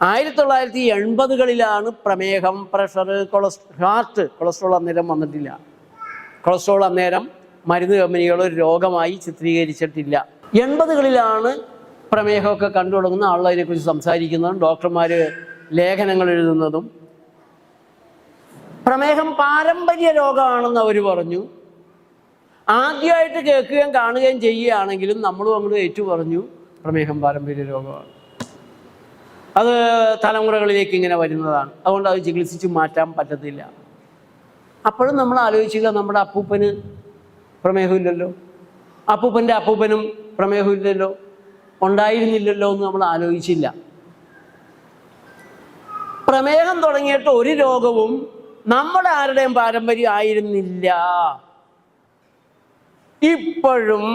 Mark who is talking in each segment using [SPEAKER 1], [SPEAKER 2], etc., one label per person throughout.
[SPEAKER 1] 1980-കളിലാണ് പ്രമേഹം, pressure, cholesterol അന്നേരം വന്നിട്ടില്ല. കൊളസ്ട്രോൾ അന്നേരം മരുന്ന് കമ്പനികൾ ഒരു രോഗമായി ചിത്രീകരിച്ചിട്ടില്ല. 80-കളിലാണ് പ്രമേഹമൊക്കെ കണ്ടു തുടങ്ങുന്ന, ആളുകളതിനെക്കുറിച്ച് സംസാരിക്കുന്നതും ഡോക്ടർമാർ ലേഖനങ്ങൾ എഴുതുന്നതും. പ്രമേഹം പാരമ്പര്യ രോഗമാണെന്ന് അവർ പറഞ്ഞു. ആദ്യമായിട്ട് കേൾക്കുകയും കാണുകയും ചെയ്യുകയാണെങ്കിലും നമ്മളും അങ്ങോട്ട് ഏറ്റു പറഞ്ഞു പ്രമേഹം പാരമ്പര്യ രോഗമാണ്, അത് തലമുറകളിലേക്ക് ഇങ്ങനെ വരുന്നതാണ്, അതുകൊണ്ട് അത് ചികിത്സിച്ച് മാറ്റാൻ പറ്റത്തില്ല. അപ്പോഴും നമ്മൾ ആലോചിച്ചില്ല, നമ്മുടെ അപ്പൂപ്പന് പ്രമേഹമില്ലല്ലോ, അപ്പൂപ്പൻ്റെ അപ്പൂപ്പനും പ്രമേഹമില്ലല്ലോ, ഉണ്ടായിരുന്നില്ലല്ലോ എന്ന് നമ്മൾ ആലോചിച്ചില്ല. പ്രമേഹം തുടങ്ങിയിട്ട് ഒരു രോഗവും നമ്മുടെ ആരുടെയും പാരമ്പര്യം ആയിരുന്നില്ല. ഇപ്പോഴും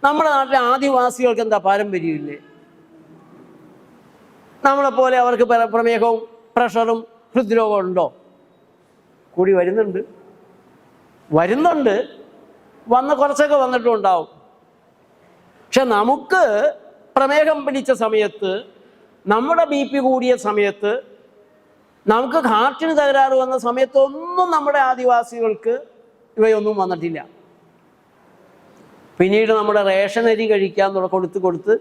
[SPEAKER 1] നമ്മുടെ നാട്ടിലെ ആദിവാസികൾക്ക് എന്താ പാരമ്പര്യമില്ലേ? നമ്മളെപ്പോലെ അവർക്ക് പ്രമേഹവും പ്രഷറും ഹൃദ്രോഗവും ഉണ്ടോ? കൂടി വരുന്നുണ്ട്, വന്ന് കുറച്ചൊക്കെ വന്നിട്ടും ഉണ്ടാവും. പക്ഷെ നമുക്ക് പ്രമേഹം പിടിച്ച സമയത്ത്, നമ്മുടെ BP കൂടിയ സമയത്ത്, നമുക്ക് ഹാർട്ടിന് തകരാറ് വന്ന സമയത്തൊന്നും നമ്മുടെ ആദിവാസികൾക്ക് ഇവയൊന്നും വന്നിട്ടില്ല. പിന്നീട് നമ്മുടെ റേഷൻ അരി കഴിക്കാൻ കൊടുത്ത്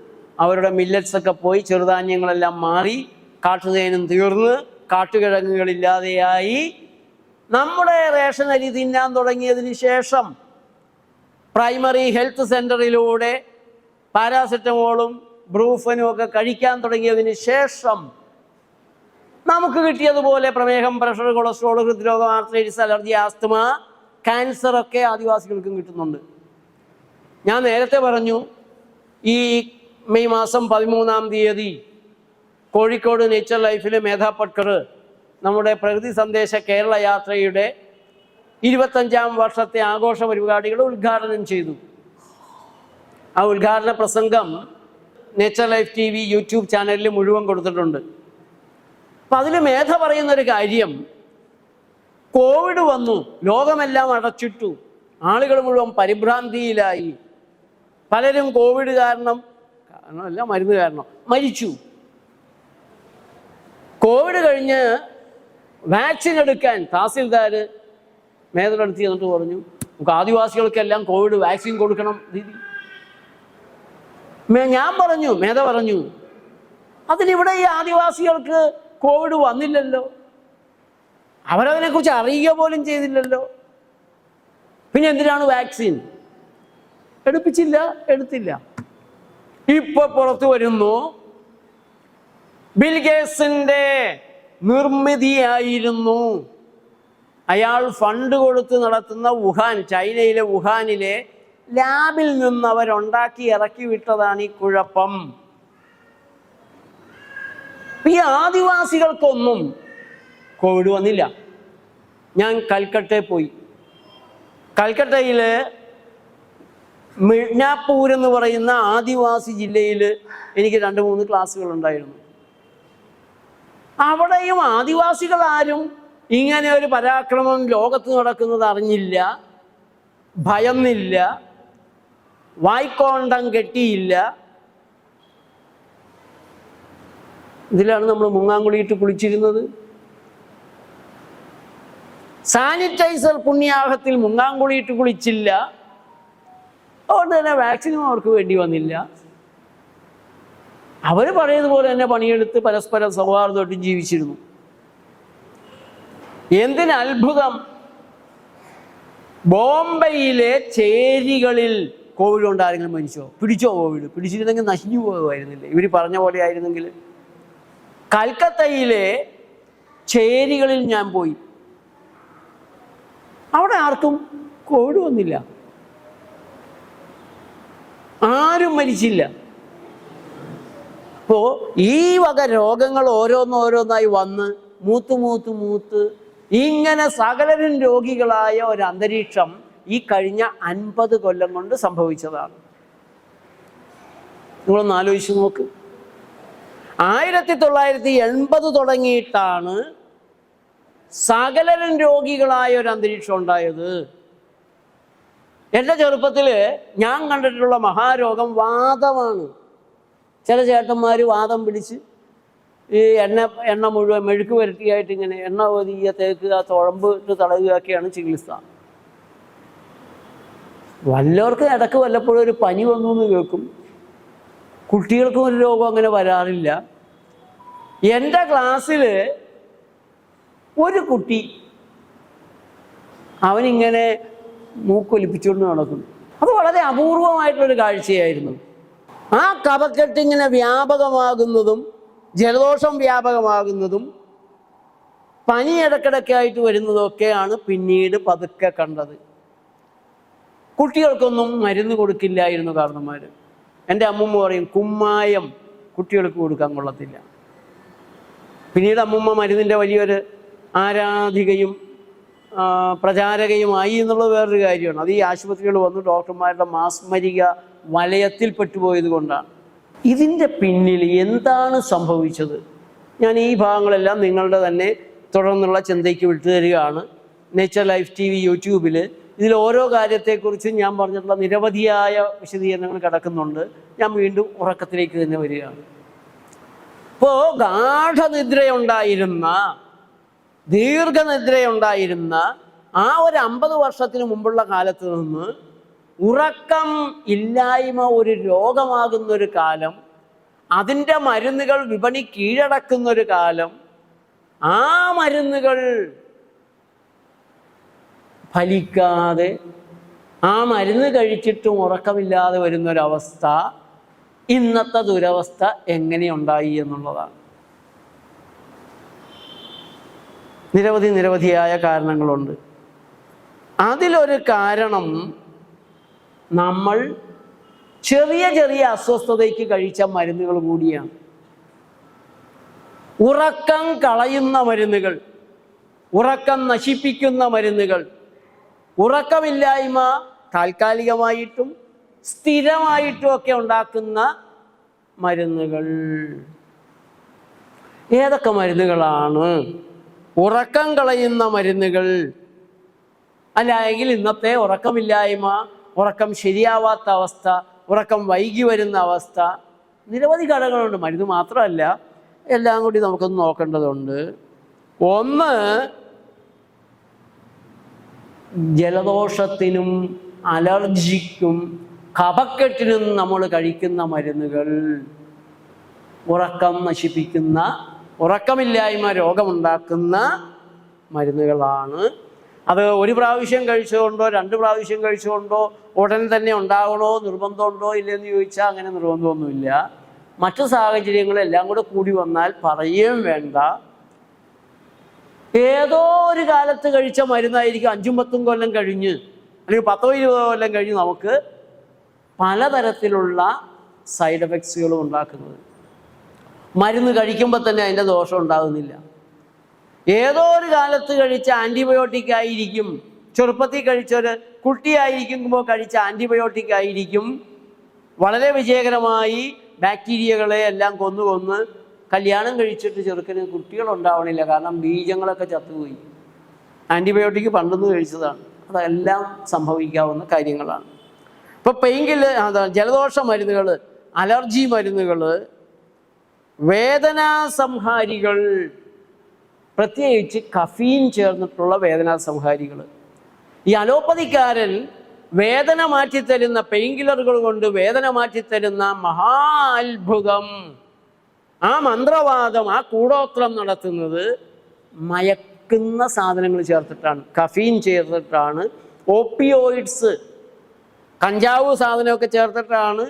[SPEAKER 1] അവരുടെ മില്ലറ്റ്സ് ഒക്കെ പോയി, ചെറുധാന്യങ്ങളെല്ലാം മാറി, കാട്ടുതേനും തീർന്ന് കാട്ടുകിഴങ്ങുകളില്ലാതെയായി, നമ്മുടെ റേഷൻ അരി തിന്നാൻ തുടങ്ങിയതിന് ശേഷം പ്രൈമറി ഹെൽത്ത് സെൻ്ററിലൂടെ പാരാസെറ്റമോളും ബ്രൂഫനും ഒക്കെ കഴിക്കാൻ തുടങ്ങിയതിന് ശേഷം നമുക്ക് കിട്ടിയതുപോലെ പ്രമേഹം, പ്രഷർ, കൊളസ്ട്രോൾ, ഹൃദ്രോഗം, ആർത്രൈറ്റിസ്, അലർജി, ആസ്തമ, ക്യാൻസർ ഒക്കെ ആദിവാസികൾക്കും കിട്ടുന്നുണ്ട്. ഞാൻ നേരത്തെ പറഞ്ഞു, ഈ മെയ് മാസം 13-ാം തീയതി കോഴിക്കോട് നേച്ചർ ലൈഫിലെ മേധാ പട്കർ നമ്മുടെ പ്രകൃതി സന്ദേശ കേരള യാത്രയുടെ 25-ാം വർഷത്തെ ആഘോഷ പരിപാടികൾ ഉദ്ഘാടനം ചെയ്തു. ആ ഉദ്ഘാടന പ്രസംഗം നേച്ചർ ലൈഫ് TV യൂട്യൂബ് ചാനലിൽ മുഴുവൻ കൊടുത്തിട്ടുണ്ട്. അപ്പം അതിൽ മേധ പറയുന്നൊരു കാര്യം, കോവിഡ് വന്നു, ലോകമെല്ലാം അടച്ചിട്ടു, ആളുകൾ മുഴുവൻ പരിഭ്രാന്തിയിലായി, പലരും കോവിഡ് കാരണമല്ല മരുന്ന് കാരണം മരിച്ചു. കോവിഡ് കഴിഞ്ഞ് വാക്സിൻ എടുക്കാൻ തഹസിൽദാർ മേധയുടെ അടുത്ത് ചെന്നിട്ട് പറഞ്ഞു, നമുക്ക് ആദിവാസികൾക്കെല്ലാം കോവിഡ് വാക്സിൻ കൊടുക്കണം ദീദി. മേധ പറഞ്ഞു, അതിനിവിടെ ഈ ആദിവാസികൾക്ക് കോവിഡ് വന്നില്ലല്ലോ, അവരതിനെക്കുറിച്ച് അറിയുക പോലും ചെയ്തില്ലല്ലോ, പിന്നെ എന്തിനാണ് വാക്സിൻ? എടുത്തില്ല. ഇപ്പൊ പുറത്തു വരുന്നു, ബിൽ ഗേറ്റ്സിന്റെ നിർമ്മിതിയായിരുന്നു, അയാൾ ഫണ്ട് കൊടുത്ത് നടത്തുന്ന ചൈനയിലെ വുഹാനിലെ ലാബിൽ നിന്ന് അവരുണ്ടാക്കി ഇറക്കി വിട്ടതാണ് ഈ കുഴപ്പം. ഈ ആദിവാസികൾക്കൊന്നും കോവിഡ് വന്നില്ല. ഞാൻ കൽക്കട്ടയിൽ പോയി. കൽക്കട്ടയിൽ മിഡ്നാപ്പൂർ എന്ന് പറയുന്ന ആദിവാസി ജില്ലയിൽ എനിക്ക് 2-3 ക്ലാസ്സുകൾ ഉണ്ടായിരുന്നു. അവിടെയും ആദിവാസികളാരും ഇങ്ങനെ ഒരു പരാക്രമം ലോകത്ത് നടക്കുന്നത് അറിഞ്ഞില്ല, ഭയന്നില്ല, വായ്ക്കോണ്ടം കെട്ടിയില്ല. ഇതിലാണ് നമ്മൾ മുങ്ങാങ്കുളിയിട്ട് കുളിച്ചിരുന്നത്. സാനിറ്റൈസർ പുണ്യാഹത്തിൽ മുങ്ങാങ്കുളിയിട്ട് കുളിച്ചില്ല. അതുകൊണ്ട് തന്നെ വാക്സിനും അവർക്ക് വേണ്ടി വന്നില്ല. അവർ പറയുന്നതുപോലെ തന്നെ പണിയെടുത്ത് പരസ്പരം സൗഹാർദ്ദമായിട്ട് ജീവിച്ചിരുന്നു. എന്തിനത്ഭുതം, ബോംബെയിലെ ചേരികളിൽ കോവിഡ് കൊണ്ട് ആരെങ്കിലും മരിച്ചോ? പിടിച്ചോ? കോവിഡ് പിടിച്ചിരുന്നെങ്കിൽ നശിച്ചു പോകുമായിരുന്നില്ലേ? ഇവർ പറഞ്ഞ പോലെ ആയിരുന്നെങ്കിൽ. കൽക്കത്തയിലെ ചേരികളിൽ ഞാൻ പോയി, അവിടെ ആർക്കും കോവിഡ് വന്നില്ല, ആരും മരിച്ചില്ല. അപ്പോൾ ഈ വക രോഗങ്ങൾ ഓരോന്നോരോന്നായി വന്ന് മൂത്ത് ഇങ്ങനെ സകലരും രോഗികളായ ഒരു അന്തരീക്ഷം ഈ കഴിഞ്ഞ 50 കൊല്ലം കൊണ്ട് സംഭവിച്ചതാണ്. നിങ്ങളൊന്ന് ആലോചിച്ച് നോക്ക്. 1980 തുടങ്ങിയിട്ടാണ് സകലരും രോഗികളായ ഒരു അന്തരീക്ഷം ഉണ്ടായത്. എൻ്റെ ചെറുപ്പത്തിൽ ഞാൻ കണ്ടിട്ടുള്ള മഹാരോഗം വാതമാണ്. ചില ചേട്ടന്മാർ വാതം പിടിച്ച് ഈ എണ്ണ മുഴുവൻ മെഴുക്ക് പുരട്ടിയായിട്ട് ഇങ്ങനെ എണ്ണ ഒതുങ്ങിയ തേക്കുക, തുഴമ്പ് ഇട്ട് തടയുകയൊക്കെയാണ് ചികിത്സ. വല്ലവർക്കും ഇടയ്ക്ക് വല്ലപ്പോഴും ഒരു പനി വന്നു എന്ന് കേൾക്കും. കുട്ടികൾക്കും ഒരു രോഗം അങ്ങനെ വരാറില്ല. എൻ്റെ ക്ലാസ്സിൽ ഒരു കുട്ടി അവനിങ്ങനെ മൂക്കൊലിപ്പിച്ചുകൊണ്ട് നടക്കുന്നു. അത് വളരെ അപൂർവമായിട്ടുള്ളൊരു കാഴ്ചയായിരുന്നു. ആ കഫക്കെട്ടിങ്ങനെ വ്യാപകമാകുന്നതും ജലദോഷം വ്യാപകമാകുന്നതും പനി ഇടയ്ക്കിടയ്ക്കായിട്ട് വരുന്നതൊക്കെയാണ് പിന്നീട് പതുക്കെ കണ്ടത്. കുട്ടികൾക്കൊന്നും മരുന്ന് കൊടുക്കില്ലായിരുന്നു കാരണന്മാർ. എൻ്റെ അമ്മൂമ്മ പറയും കുമ്മായം കുട്ടികൾക്ക് കൊടുക്കാൻ കൊള്ളത്തില്ല. പിന്നീട് അമ്മൂമ്മ മരുന്നിൻ്റെ വലിയൊരു ആരാധികയും പ്രചാരകയുമായി എന്നുള്ളത് വേറൊരു കാര്യമാണ്. അത് ഈ ആശുപത്രികൾ വന്ന് ഡോക്ടർമാരുടെ മാസ്മരിക വലയത്തിൽ പെട്ടുപോയത് കൊണ്ടാണ്. ഇതിൻ്റെ പിന്നിൽ എന്താണ് സംഭവിച്ചത്? ഞാൻ ഈ ഭാഗങ്ങളെല്ലാം നിങ്ങളുടെ തന്നെ തുടർന്നുള്ള ചിന്തയ്ക്ക് വിട്ടുതരികയാണ്. നേച്ചർ ലൈഫ് TV യൂട്യൂബിൽ ഇതിൽ ഓരോ കാര്യത്തെക്കുറിച്ചും ഞാൻ പറഞ്ഞിട്ടുള്ള നിരവധിയായ വിശദീകരണങ്ങൾ കിടക്കുന്നുണ്ട്. ഞാൻ വീണ്ടും ഉറക്കത്തിലേക്ക് തന്നെ വരികയാണ്. ഇപ്പോൾ ഗാഠനിദ്രയുണ്ടായിരുന്ന, ദീർഘനിദ്രയുണ്ടായിരുന്ന ആ ഒരു 50 വർഷത്തിന് മുമ്പുള്ള കാലത്ത് നിന്ന് ഉറക്കം ഇല്ലായ്മ ഒരു രോഗമാകുന്നൊരു കാലം, അതിൻ്റെ മരുന്നുകൾ വിപണി കീഴടക്കുന്നൊരു കാലം, ആ മരുന്നുകൾ ഫലിക്കാതെ ആ മരുന്ന് കഴിച്ചിട്ടും ഉറക്കമില്ലാതെ വരുന്നൊരവസ്ഥ, ഇന്നത്തെ ദുരവസ്ഥ എങ്ങനെയുണ്ടായി എന്നുള്ളതാണ്. നിരവധിയായ കാരണങ്ങളുണ്ട്. അതിലൊരു കാരണം നമ്മൾ ചെറിയ അസ്വസ്ഥതയ്ക്ക് കഴിച്ച മരുന്നുകൾ കൂടിയാണ്. ഉറക്കം കളയുന്ന മരുന്നുകൾ, ഉറക്കം നശിപ്പിക്കുന്ന മരുന്നുകൾ, ഉറക്കമില്ലായ്മ താൽക്കാലികമായിട്ടും സ്ഥിരമായിട്ടും ഒക്കെ ഉണ്ടാക്കുന്ന മരുന്നുകൾ. ഏതൊക്കെ മരുന്നുകളാണ്? ഉറക്കം കളയുന്ന മരുന്നുകൾ, അല്ലെങ്കിൽ ഇന്നത്തെ ഉറക്കമില്ലായ്മ, ഉറക്കം ശരിയാവാത്ത അവസ്ഥ, ഉറക്കം വൈകി വരുന്ന അവസ്ഥ, നിരവധി ഘടകങ്ങളുണ്ട്. മരുന്ന് മാത്രമല്ല, എല്ലാം കൂടി നമുക്കൊന്ന് നോക്കേണ്ടതുണ്ട്. ഒന്ന്, ജലദോഷത്തിനും അലർജിക്കും കഫക്കെട്ടിനും നമ്മൾ കഴിക്കുന്ന മരുന്നുകൾ ഉറക്കം നശിപ്പിക്കുന്ന, ഉറക്കമില്ലായ്മ രോഗമുണ്ടാക്കുന്ന മരുന്നുകളാണ്. അത് ഒരു പ്രാവശ്യം കഴിച്ചുകൊണ്ടോ 2 പ്രാവശ്യം കഴിച്ചുകൊണ്ടോ ഉടൻ തന്നെ ഉണ്ടാകണോ നിർബന്ധമുണ്ടോ ഇല്ലെന്ന് ചോദിച്ചാൽ അങ്ങനെ നിർബന്ധമൊന്നുമില്ല. മറ്റു സാഹചര്യങ്ങളെല്ലാം കൂടെ കൂടി വന്നാൽ പറയുകയും വേണ്ട. ഏതോ ഒരു കാലത്ത് കഴിച്ച മരുന്നായിരിക്കും 5-10 കൊല്ലം കഴിഞ്ഞ്, അല്ലെങ്കിൽ 10-20 കൊല്ലം കഴിഞ്ഞ് നമുക്ക് പലതരത്തിലുള്ള സൈഡ് എഫക്ട്സുകളും ഉണ്ടാക്കുന്നത്. മരുന്ന് കഴിക്കുമ്പോൾ തന്നെ അതിൻ്റെ ദോഷം ഉണ്ടാകുന്നില്ല. ഏതോ ഒരു കാലത്ത് കഴിച്ച ആൻറ്റിബയോട്ടിക് ആയിരിക്കും, ചെറുപ്പത്തിൽ കഴിച്ചൊരു കുട്ടിയായിരിക്കുമ്പോൾ കഴിച്ച ആൻറ്റിബയോട്ടിക് ആയിരിക്കും വളരെ വിജയകരമായി ബാക്ടീരിയകളെ എല്ലാം കൊന്ന് കല്യാണം കഴിച്ചിട്ട് ചെറുക്കന് കുട്ടികളുണ്ടാവണില്ല. കാരണം ബീജങ്ങളൊക്കെ ചത്തുപോയി. ആൻറ്റിബയോട്ടിക് പണ്ടെന്ന് കഴിച്ചതാണ്. അതെല്ലാം സംഭവിക്കാവുന്ന കാര്യങ്ങളാണ്. ഇപ്പോൾ ജലദോഷ മരുന്നുകൾ, അലർജി മരുന്നുകൾ, വേദനാസംഹാരികൾ, പ്രത്യേകിച്ച് കഫീൻ ചേർന്നിട്ടുള്ള വേദനാസംഹാരികൾ. ഈ അലോപ്പതിക്കാരൻ വേദന മാറ്റിത്തരുന്ന പെയിൻകില്ലറുകൾ കൊണ്ട് വേദന മാറ്റിത്തരുന്ന മഹാ അത്ഭുതം, ആ മന്ത്രവാദം, ആ കൂടോത്രം നടത്തുന്നത് മയക്കുന്ന സാധനങ്ങൾ ചേർത്തിട്ടാണ്, കഫീൻ ചേർത്തിട്ടാണ്, ഓപ്പിയോയിഡ്സ്, കഞ്ചാവ് സാധനമൊക്കെ ചേർത്തിട്ടാണ്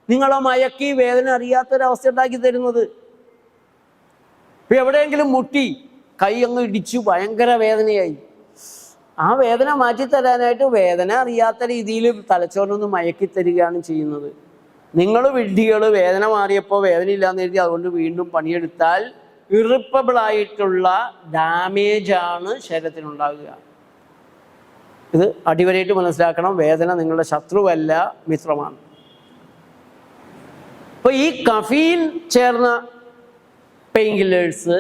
[SPEAKER 1] നിങ്ങളെ മയക്കി വേദന അറിയാത്തൊരവസ്ഥ ഉണ്ടാക്കി തരുന്നത്. ഇപ്പം എവിടെയെങ്കിലും മുട്ടി കൈ അങ്ങ് ഇടിച്ചു ഭയങ്കര വേദനയായി, ആ വേദന മാറ്റിത്തരാനായിട്ട് വേദന അറിയാത്ത രീതിയിൽ തലച്ചോറിനൊന്ന് മയക്കി തരികയാണ് ചെയ്യുന്നത്. നിങ്ങൾ വിഡ്ഢികൾ വേദന മാറിയപ്പോൾ വേദന ഇല്ലാന്ന് കരുതി അതുകൊണ്ട് വീണ്ടും പണിയെടുത്താൽ ഇറിപ്പബിളായിട്ടുള്ള ഡാമേജാണ് ശരീരത്തിനുണ്ടാകുക. ഇത് അടിവരയിട്ട് മനസ്സിലാക്കണം. വേദന നിങ്ങളുടെ ശത്രുവല്ല, മിത്രമാണ്. അപ്പോൾ ഈ കഫീൻ ചേർന്ന പെയിൻ കില്ലേഴ്സ്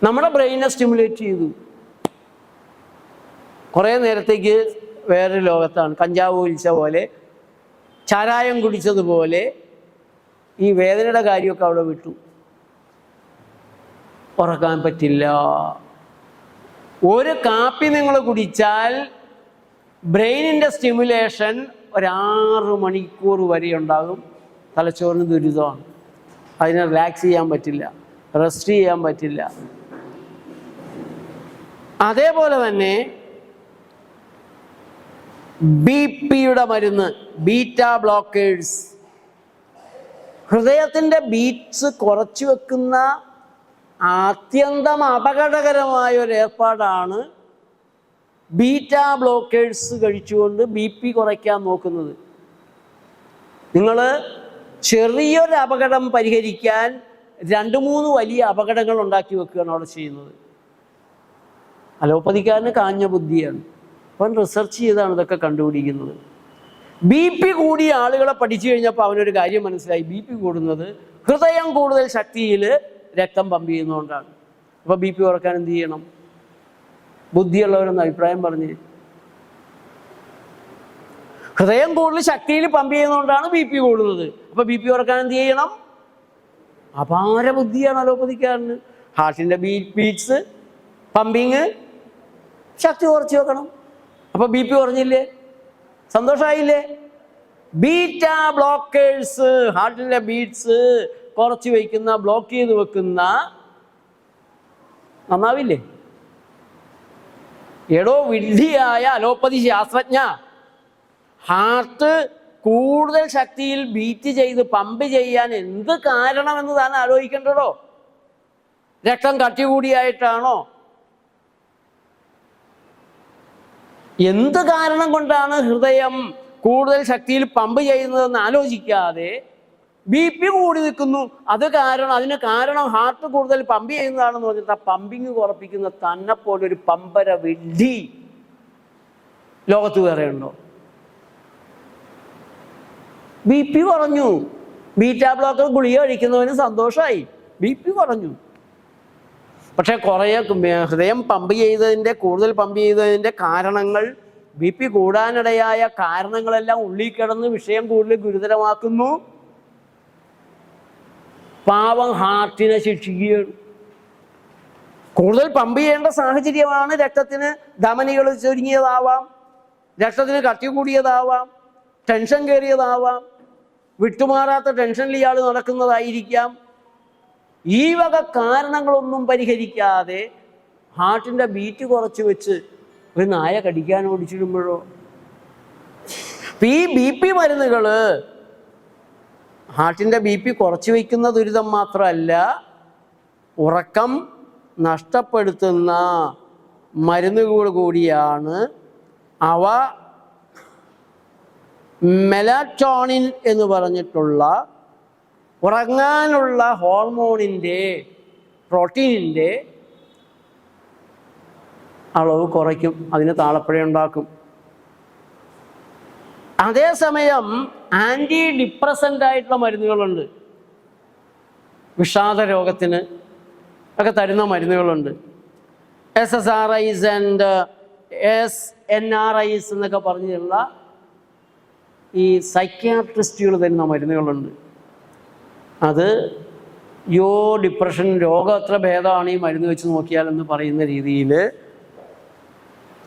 [SPEAKER 1] നമ്മുടെ ബ്രെയിനെ സ്റ്റിമുലേറ്റ് ചെയ്തു. കുറേ നേരത്തേക്ക് വേറൊരു ലോകത്താണ്. കഞ്ചാവ് വലിച്ച പോലെ, ചാരായം കുടിച്ചതുപോലെ ഈ വേദനയുടെ കാര്യമൊക്കെ അവിടെ വിട്ടു. ഉറക്കാൻ പറ്റില്ല. ഒരു കാപ്പി നിങ്ങൾ കുടിച്ചാൽ ബ്രെയിനിൻ്റെ സ്റ്റിമുലേഷൻ 6 മണിക്കൂർ വരെ ഉണ്ടാകും. തലച്ചോറിന് ദുരിതമാണ്. അതിനെ റിലാക്സ് ചെയ്യാൻ പറ്റില്ല, റെസ്റ്റ് ചെയ്യാൻ പറ്റില്ല. അതേപോലെ തന്നെ BP-യുടെ മരുന്ന്, ബീറ്റാ ബ്ലോക്കേഴ്സ്, ഹൃദയത്തിൻ്റെ ബീറ്റ്സ് കുറച്ചു വെക്കുന്ന അത്യന്തം അപകടകരമായ ഒരു ഏർപ്പാടാണ് ബീറ്റാ ബ്ലോക്കേഴ്സ് കഴിച്ചുകൊണ്ട് BP കുറയ്ക്കാൻ നോക്കുന്നത്. നിങ്ങൾ ചെറിയൊരു അപകടം പരിഹരിക്കാൻ 2-3 വലിയ അപകടങ്ങൾ ഉണ്ടാക്കി വെക്കുകയാണ് അവിടെ ചെയ്യുന്നത്. അലോപ്പതിക്കാരന് കാഞ്ഞ ബുദ്ധിയാണ്. അവൻ റിസർച്ച് ചെയ്താണ് ഇതൊക്കെ കണ്ടുപിടിക്കുന്നത്. BP കൂടിയ ആളുകളെ പഠിച്ചു കഴിഞ്ഞപ്പോൾ അവനൊരു കാര്യം മനസ്സിലായി. BP കൂടുന്നത് ഹൃദയം കൂടുതൽ ശക്തിയിൽ രക്തം പമ്പ് ചെയ്യുന്നതുകൊണ്ടാണ്. അപ്പോൾ BP കുറയ്ക്കാൻ എന്ത് ചെയ്യണം? ബുദ്ധിയുള്ളവരൊന്ന് അഭിപ്രായം പറഞ്ഞ്. ഹൃദയം കൂടുതൽ ശക്തിയിൽ പമ്പ് ചെയ്യുന്നതുകൊണ്ടാണ് BP കൂടുന്നത്. അപ്പോൾ BP കുറയ്ക്കാൻ എന്ത് ചെയ്യണം? അപാര ബുദ്ധിയാണ് അലോപ്പതിക്കാരന്. ഹാർട്ടിൻ്റെ ബീറ്റ്സ് പമ്പിങ് ശക്തി കുറച്ച് വെക്കണം. അപ്പോൾ BP കുറഞ്ഞില്ലേ? സന്തോഷമായില്ലേ? ബീറ്റാ ബ്ലോക്കേഴ്സ്, ഹാർട്ടിൻ്റെ ബീറ്റ്സ് കുറച്ച് വയ്ക്കുന്ന, ബ്ലോക്ക് ചെയ്ത് വെക്കുന്ന നന്നാവില്ലേ? എടോ വിഡ്ഢിയായ അലോപ്പതി ശാസ്ത്രജ്ഞ, ഹാർട്ട് കൂടുതൽ ശക്തിയിൽ ബീറ്റ് ചെയ്ത് പമ്പ് ചെയ്യാൻ എന്ത് കാരണമെന്ന് താൻ ആലോചിക്കേണ്ടതോ? രക്തം കട്ടി കൂടിയായിട്ടാണോ? എന്ത് കാരണം കൊണ്ടാണ് ഹൃദയം കൂടുതൽ ശക്തിയിൽ പമ്പ് ചെയ്യുന്നതെന്ന് ആലോചിക്കാതെ BP കൂടി നിൽക്കുന്നു. അതിന് കാരണം ഹാർട്ട് കൂടുതൽ പമ്പ് ചെയ്യുന്നതാണെന്ന് പറഞ്ഞിട്ട് ആ പമ്പിങ് കുറപ്പിക്കുന്ന തന്നെ പോലൊരു പമ്പര വിഡ്ഢി ലോകത്ത് വേറെ ഉണ്ടോ? BP കുറഞ്ഞു. ബീറ്റാ ബ്ലോക്കർ ഗുളിക കഴിക്കുന്നവന് സന്തോഷമായി, BP കുറഞ്ഞു. പക്ഷെ ഹൃദയം കൂടുതൽ പമ്പ് ചെയ്തതിൻ്റെ കാരണങ്ങൾ, BP കൂടാനിടയായ കാരണങ്ങളെല്ലാം ഉള്ളിൽ കിടന്ന് വിഷയം കൂടുതൽ ഗുരുതരമാക്കുന്നു. പാവം ഹാർട്ടിനെ ശിക്ഷിക്കുകയാണ്. കൂടുതൽ പമ്പ് ചെയ്യേണ്ട സാഹചര്യമാണ്. രക്തത്തിന് ധമനികൾ ചുരുങ്ങിയതാവാം, രക്തത്തിന് കട്ടി കൂടിയതാവാം, ടെൻഷൻ കയറിയതാവാം, വിട്ടുമാറാത്ത ടെൻഷനിൽ ഇയാൾ നടക്കുന്നതായിരിക്കാം. ഈ വക കാരണങ്ങളൊന്നും പരിഹരിക്കാതെ ഹാർട്ടിൻ്റെ ബീറ്റ് കുറച്ച് വെച്ച് ഒരു നായ കടിക്കാൻ ഓടിച്ചിടുമ്പോഴോ? ഈ BP മരുന്നുകൾ ഹാർട്ടിൻ്റെ BP കുറച്ച് വയ്ക്കുന്ന ദുരിതം മാത്രമല്ല, ഉറക്കം നഷ്ടപ്പെടുത്തുന്ന മരുന്നുകൾ കൂടിയാണ്. അവ മെലാറ്റോണിൻ എന്ന് പറഞ്ഞിട്ടുള്ള ഉറങ്ങാനുള്ള ഹോർമോണിൻ്റെ, പ്രോട്ടീനിൻ്റെ അളവ് കുറയ്ക്കും, അതിന് താളപ്പിഴ ഉണ്ടാക്കും. അതേസമയം ആൻറ്റി ഡിപ്രസൻ്റ് ആയിട്ടുള്ള മരുന്നുകളുണ്ട്. വിഷാദ രോഗത്തിന് ഒക്കെ തരുന്ന മരുന്നുകളുണ്ട്. SSRIs ആൻഡ് SNRIs എന്നൊക്കെ പറഞ്ഞുള്ള ഈ സൈക്യാട്രിസ്റ്റുകൾ തരുന്ന മരുന്നുകളുണ്ട്. അത് ഡിപ്രഷൻ രോഗം എത്ര ഭേദമാണ് ഈ മരുന്ന് വെച്ച് നോക്കിയാലെന്ന് പറയുന്ന രീതിയിൽ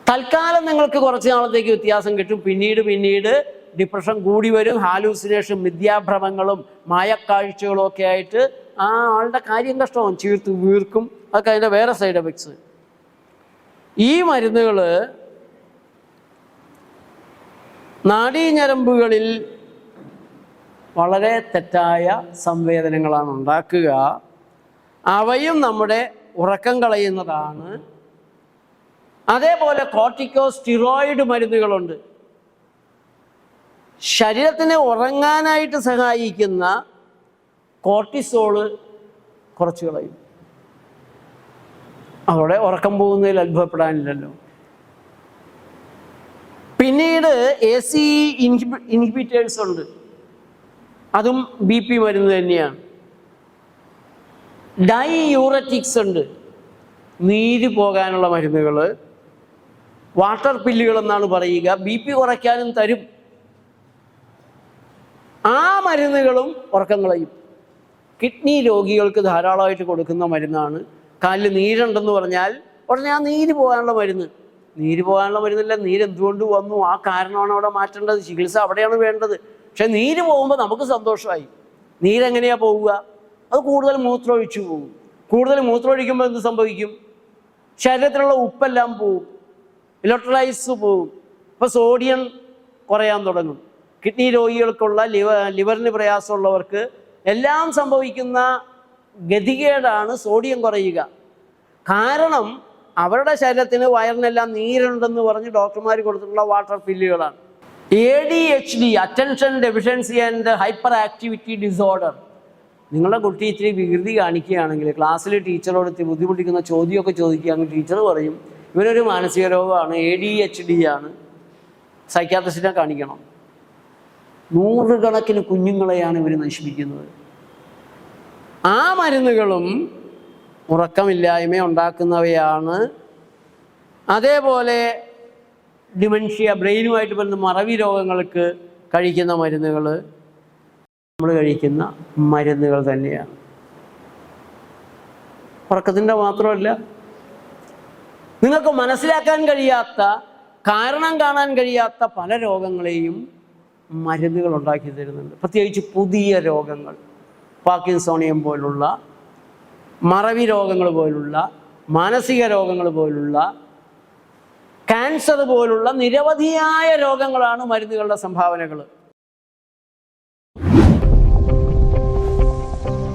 [SPEAKER 1] തൽക്കാലം നിങ്ങൾക്ക് കുറച്ച് നാളത്തേക്ക് വ്യത്യാസം കിട്ടും. പിന്നീട് ഡിപ്രഷൻ കൂടി വരും. ഹാലൂസിനേഷൻ, മിഥ്യാഭ്രമങ്ങളും മായക്കാഴ്ചകളും ഒക്കെ ആയിട്ട് ആ ആളുടെ കാര്യം കഷ്ടമാവും, ചീർത്ത് വീർക്കും. അതൊക്കെ അതിൻ്റെ വേറെ സൈഡ് എഫക്ട്സ്. ഈ മരുന്നുകൾ നാഡീഞരമ്പുകളിൽ വളരെ തെറ്റായ സംവേദനങ്ങളാണ് ഉണ്ടാക്കുക. അവയും നമ്മുടെ ഉറക്കം കളയുന്നതാണ്. അതേപോലെ കോർട്ടിക്കോസ്റ്റിറോയിഡ് മരുന്നുകളുണ്ട്. ശരീരത്തിനെ ഉറങ്ങാനായിട്ട് സഹായിക്കുന്ന കോർട്ടിസോള് കുറച്ച് കളയും. അതോടെ ഉറക്കം പോകുന്നതിൽ അത്ഭുതപ്പെടാനില്ലല്ലോ. പിന്നീട് ACE ഇൻഹിബിറ്റേഴ്സ് ഉണ്ട്. അതും BP മരുന്ന് തന്നെയാണ്. ഡൈയൂററ്റിക്സ് ഉണ്ട്, നീര് പോകാനുള്ള മരുന്നുകൾ. വാട്ടർ പില്ലുകൾ എന്നാണ് പറയുക. BP കുറയ്ക്കാനും തരും. ആ മരുന്നുകളും ഉറക്കം കളയും. കിഡ്നി രോഗികൾക്ക് ധാരാളമായിട്ട് കൊടുക്കുന്ന മരുന്നാണ് കാലിൽ നീരുണ്ടെന്ന് പറഞ്ഞാൽ ഉടനെ ആ നീര് പോകാനുള്ള മരുന്ന്, നീര് പോകാനുള്ള മരുന്നില്ല, നീര് എന്തുകൊണ്ട് വന്നു, ആ കാരണമാണ് അവിടെ മാറ്റേണ്ടത്, ചികിത്സ അവിടെയാണ് വേണ്ടത്. പക്ഷെ നീര് പോകുമ്പോൾ നമുക്ക് സന്തോഷമായി. നീരെങ്ങനെയാണ് പോവുക? അത് കൂടുതൽ മൂത്രമൊഴിച്ചു പോകും. കൂടുതൽ മൂത്രമൊഴിക്കുമ്പോൾ എന്ത് സംഭവിക്കും? ശരീരത്തിലുള്ള ഉപ്പെല്ലാം പോവും, ഇലക്ട്രോലൈറ്റ്സ് പോവും. ഇപ്പോൾ സോഡിയം കുറയാൻ തുടങ്ങും. കിഡ്നി രോഗികൾക്കുള്ള ലിവറിന് പ്രയാസമുള്ളവർക്ക് എല്ലാം സംഭവിക്കുന്ന ഗതികേടാണ് സോഡിയം കുറയുക. കാരണം അവരുടെ ശരീരത്തിന് വയറിനെല്ലാം നീരുണ്ടെന്ന് പറഞ്ഞ് ഡോക്ടർമാർ കൊടുത്തിട്ടുള്ള വാട്ടർ പില്ലുകളാണ്. ADHD, attention deficiency and hyper activity disorder. നിങ്ങളുടെ കുട്ടി ഇത്തിരി വികൃതി കാണിക്കുകയാണെങ്കിൽ ക്ലാസ്സിൽ ടീച്ചറോട് ബുദ്ധിമുട്ടിക്കുന്ന ചോദ്യമൊക്കെ ചോദിക്കുകയാണെങ്കിൽ ടീച്ചർ പറയും ഇവനൊരു മാനസിക രോഗമാണ്, ADHD ആണ്, സൈക്യാട്രിസ്റ്റിനെ കാണിക്കണം. 100 കണക്കിന് കുഞ്ഞുങ്ങളെയാണ് ഇവർ നശിപ്പിക്കുന്നത്. ആ മരുന്നുകളും ഉറക്കമില്ലായ്മ ഉണ്ടാക്കുന്നവയാണ്. അതേപോലെ ഡിമെൻഷ്യ, ബ്രെയിനുമായിട്ട് ബന്ധ മറവി രോഗങ്ങൾക്ക് കഴിക്കുന്ന മരുന്നുകൾ നമ്മൾ കഴിക്കുന്ന മരുന്നുകൾ തന്നെയാണ്. ഉറക്കത്തിൻ്റെ മാത്രമല്ല, നിങ്ങൾക്ക് മനസ്സിലാക്കാൻ കഴിയാത്ത, കാരണം കാണാൻ കഴിയാത്ത പല രോഗങ്ങളെയും മരുന്നുകൾ ഉണ്ടാക്കി തരുന്നുണ്ട്. പ്രത്യേകിച്ച് പുതിയ രോഗങ്ങൾ, പാർക്കിൻസോണിയം പോലുള്ള, മറവി രോഗങ്ങൾ പോലുള്ള, മാനസിക രോഗങ്ങൾ പോലുള്ള, ക്യാൻസർ പോലുള്ള നിരവധിയായ രോഗങ്ങളാണ് മരുന്നുകളുടെ സംഭാവനകൾ.